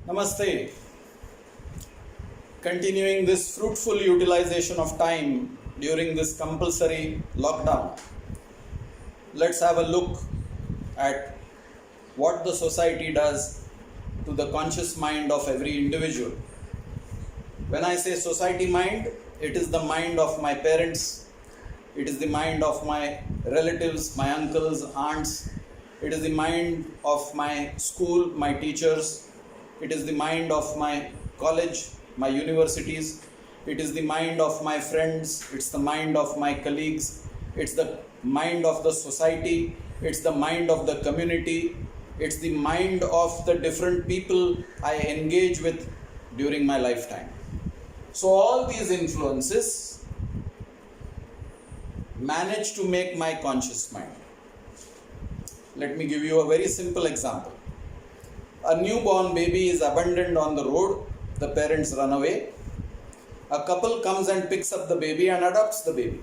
Namaste. Continuing this fruitful utilization of time during this compulsory lockdown, let's have a look at what the society does to the conscious mind of every individual. When I say society mind, it is the mind of my parents, it is the mind of my relatives, my uncles, aunts, it is the mind of my school, my teachers, it is the mind of my college, my universities, it is the mind of my friends, it's the mind of my colleagues, it's the mind of the society, it's the mind of the community, it's the mind of the different people I engage with during my lifetime. So all these influences manage to make my conscious mind. Let me give you a very simple example. A newborn baby is abandoned on the road, the parents run away. A couple comes and picks up the baby and adopts the baby.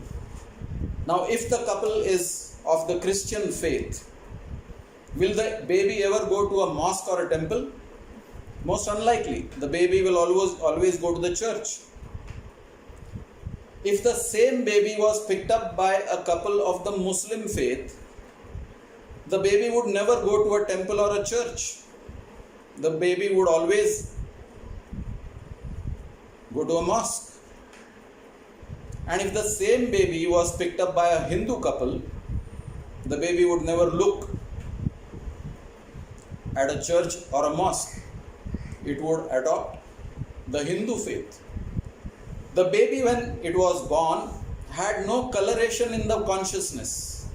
Now, if the couple is of the Christian faith, will the baby ever go to a mosque or a temple? Most unlikely. The baby will always go to the church. If the same baby was picked up by a couple of the Muslim faith, the baby would never go to a temple or a church. The baby would always go to a mosque. And if the same baby was picked up by a Hindu couple, the baby would never look at a church or a mosque. It would adopt the Hindu faith. The baby, when it was born, had no coloration in the consciousness.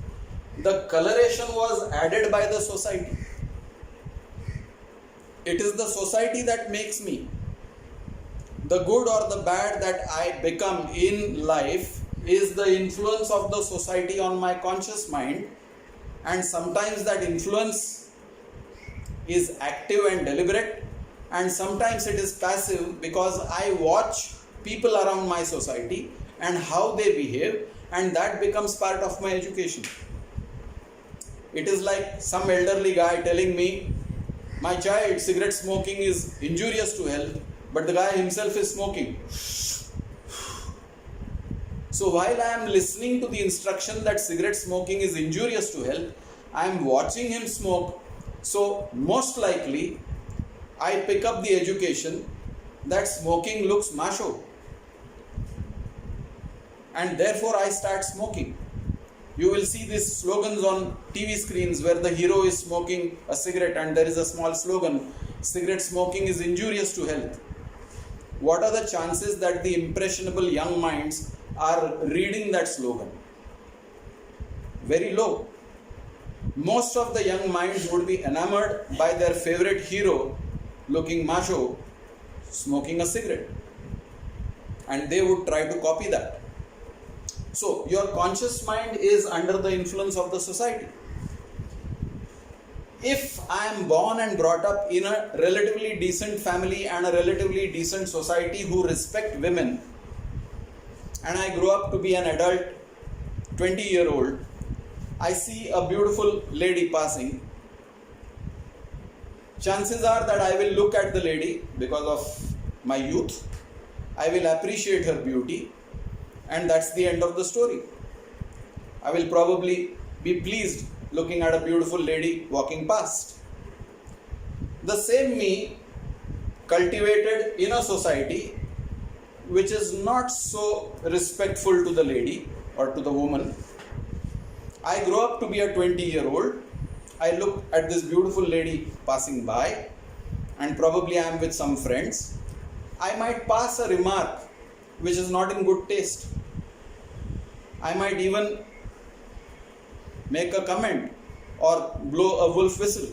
The coloration was added by the society. It is the society that makes me. The good or the bad that I become in life is the influence of the society on my conscious mind, and sometimes that influence is active and deliberate, and sometimes it is passive because I watch people around my society and how they behave, and that becomes part of my education. It is like some elderly guy telling me, "My child, cigarette smoking is injurious to health," but the guy himself is smoking. So while I am listening to the instruction that cigarette smoking is injurious to health, I am watching him smoke. So most likely, I pick up the education that smoking looks macho, and therefore I start smoking. You will see these slogans on TV screens where the hero is smoking a cigarette and there is a small slogan, "Cigarette smoking is injurious to health." What are the chances that the impressionable young minds are reading that slogan? Very low. Most of the young minds would be enamored by their favorite hero looking macho, smoking a cigarette, and they would try to copy that. So your conscious mind is under the influence of the society. If I am born and brought up in a relatively decent family and a relatively decent society who respect women, and I grow up to be an adult 20-year-old, I see a beautiful lady passing, chances are that I will look at the lady because of my youth, I will appreciate her beauty, and that's the end of the story. I will probably be pleased looking at a beautiful lady walking past. The same me, cultivated in a society which is not so respectful to the lady or to the woman, I grow up to be a 20-year-old, I look at this beautiful lady passing by, and probably I am with some friends, I might pass a remark which is not in good taste. I might even make a comment or blow a wolf whistle.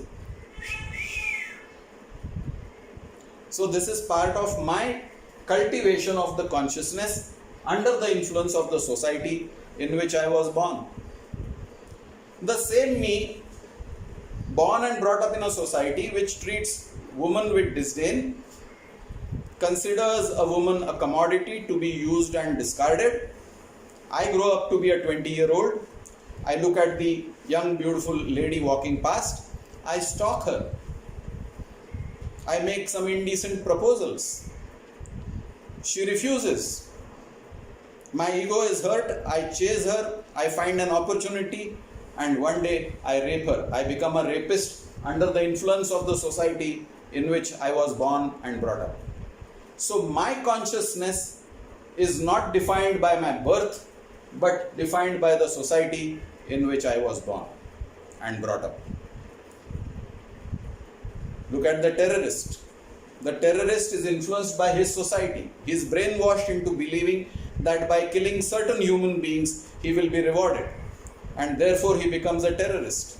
So this is part of my cultivation of the consciousness under the influence of the society in which I was born. The same me, born and brought up in a society which treats women with disdain, considers a woman a commodity to be used and discarded. I grow up to be a 20-year-old. I look at the young beautiful lady walking past. I stalk her. I make some indecent proposals. She refuses. My ego is hurt. I chase her. I find an opportunity, and one day I rape her. I become a rapist under the influence of the society in which I was born and brought up. So my consciousness is not defined by my birth, but defined by the society in which I was born and brought up. Look at the terrorist. The terrorist is influenced by his society. He is brainwashed into believing that by killing certain human beings, he will be rewarded, and therefore he becomes a terrorist.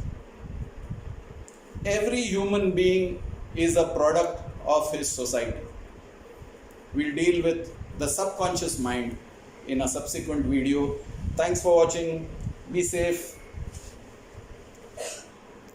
Every human being is a product of his society. We'll deal with the subconscious mind in a subsequent video. Thanks for watching. Be safe.